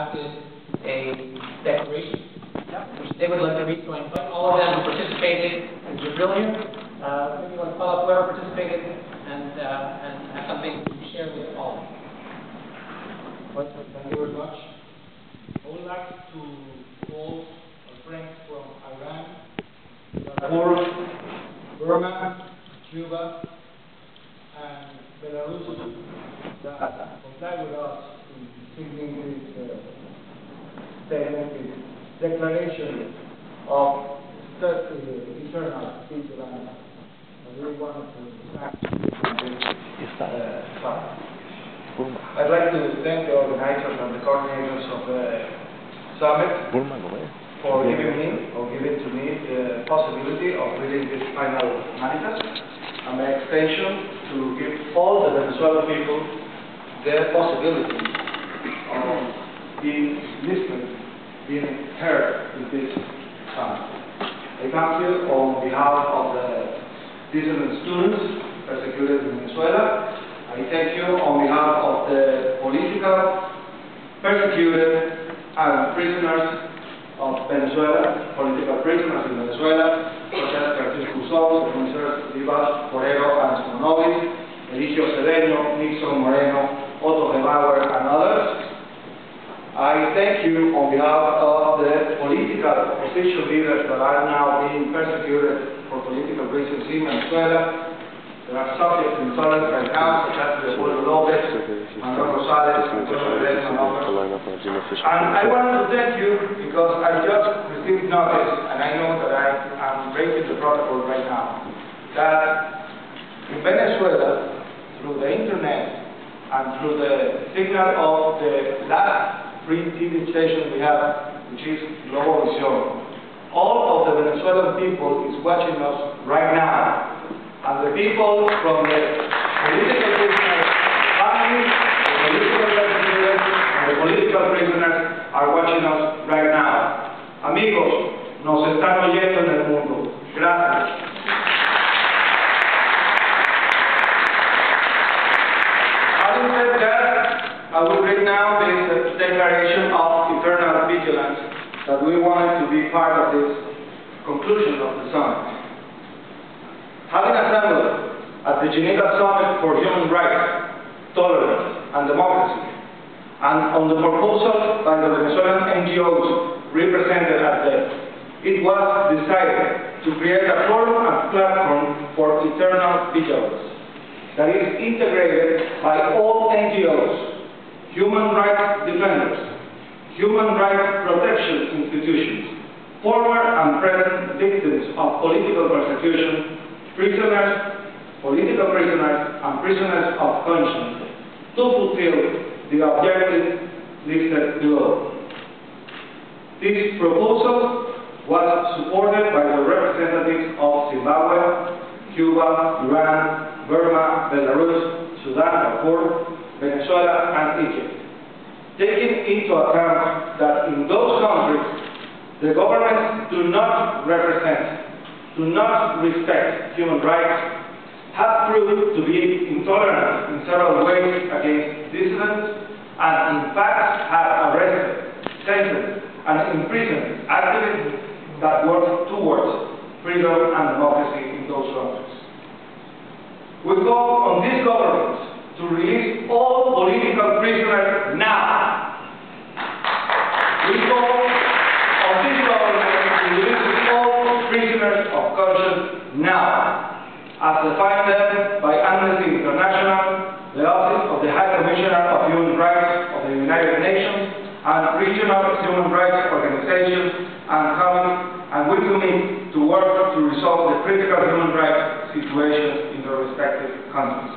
drafted a declaration, which they would like to read. So I invite all of them who participated in Brazilian. Maybe you want to call up whoever participated and have something to share with all. Thank you very much. I would like to call our friends from Iran, Burma, Cuba, and Belarus that comply with us in signing this statement, this declaration of eternal vigilance. I really wanted to thank I'd like to thank the organizers and the coordinators of the summit for giving to me the possibility of reading this final manifest, and by extension to give all the Venezuelan people the possibility of being listened, being heard in this summit. I come here on behalf of the dissident students persecuted in Venezuela. I thank you on behalf of the political persecuted and prisoners of Venezuela, political prisoners in Venezuela, such as Francisco Soto, Professor Rivas, Forero, and Simonovic, Eligio Cedeño, Nixon Moreno, Otto Gebauer, and others. I thank you on behalf of the political opposition leaders that are now being persecuted for political reasons in Venezuela. There are subjects in intolerance right now, such as Leopoldo Lopez, Manuel Rosales, and others. And I wanted to thank you because I just received notice, and I know that I am breaking the protocol right now, that in Venezuela, through the internet and through the signal of the last free TV station we have, which is Global Vision, all of the Venezuelan people is watching us right now. And the people from the political prisoners, families, the political refugees, and the political prisoners are watching us right now. Amigos, nos están oyendo en el mundo. Gracias. Having said that, I will read now this declaration of eternal vigilance that we wanted to be part of this conclusion of the summit. Having assembled at the Geneva Summit for Human Rights, Tolerance and Democracy, and on the proposal by the Venezuelan NGOs represented at it was decided to create a forum and platform for eternal vigilance that is integrated by all NGOs, human rights defenders, human rights protection institutions, former and present victims of political persecution, prisoners, political prisoners, and prisoners of conscience to fulfill the objectives listed below. This proposal was supported by the representatives of Zimbabwe, Cuba, Iran, Burma, Belarus, Sudan, Darfur, Venezuela, and Egypt. Taking into account that in those countries the governments do not respect human rights, have proved to be intolerant in several ways against dissidents, and in fact have arrested, sentenced, and imprisoned activists that work towards freedom and democracy in those countries. We call on these governments to release all political prisoners now. We call on these governments to release all prisoners of conscience now, as defined them by Amnesty International, the Office of the High Commissioner of Human Rights of the United Nations, and regional human rights organizations, and we commit to work to resolve the critical human rights situations in their respective countries.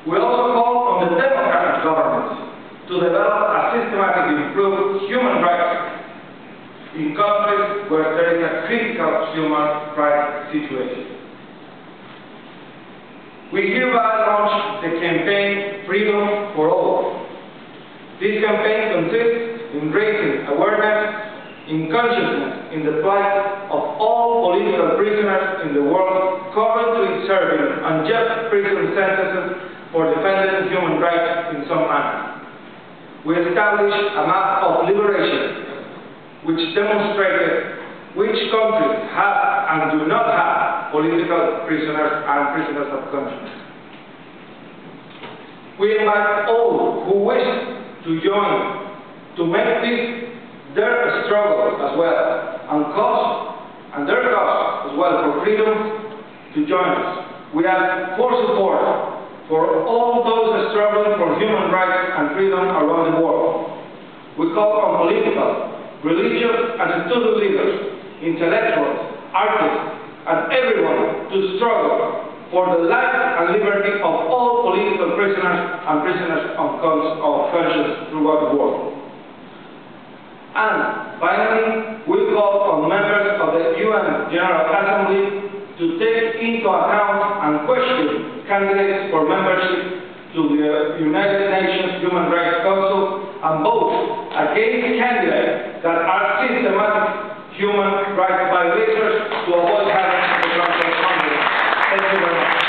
We also call on the democratic governments to develop a systematic and improved human rights in countries where there is a critical human rights situation. We hereby launch the campaign Freedom for All. This campaign consists in raising awareness, in consciousness, in the plight of all political prisoners in the world currently serving unjust prison sentences for defending human rights in some manner. we established a map of liberation which demonstrated which countries have and do not have political prisoners and prisoners of conscience. We invite all who wish to join to make this their struggle as well, and their cause as well for freedom, to join us. We ask for support for all those struggling for human rights and freedom around the world. We call on political, religious and student leaders, intellectuals, artists, and everyone to struggle for the life and liberty of all political prisoners and prisoners of conscience throughout the world. And finally, we call on members of the UN General Assembly to take into account and question candidates for membership to the United Nations Human Rights Council and vote against candidates that are systematic human rights violators to avoid having the Council of Congress. Thank you very much.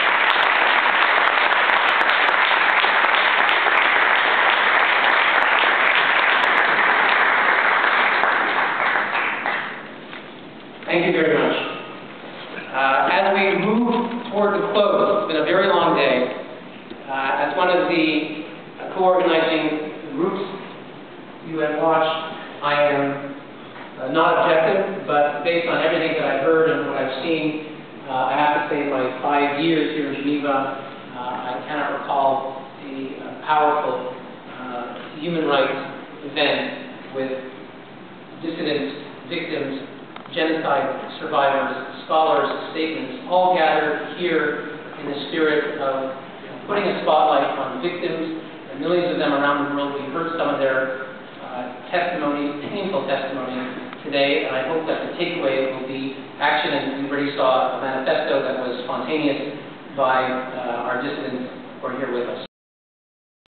Thank you very much. As we move toward the close, it's been a very long day. As one of the co-organizing groups, UN Watch, I am not objective, but based on everything that I've heard and what I've seen, I have to say in my 5 years here in Geneva, I cannot recall a powerful human rights event with dissidents, victims, genocide survivors, scholars, statements, all gathered here in the spirit of putting a spotlight on victims, and millions of them around the world. We heard some of their testimonies, painful testimonies today, and I hope that the takeaway will be action, and we already saw a manifesto that was spontaneous by our dissidents who are here with us.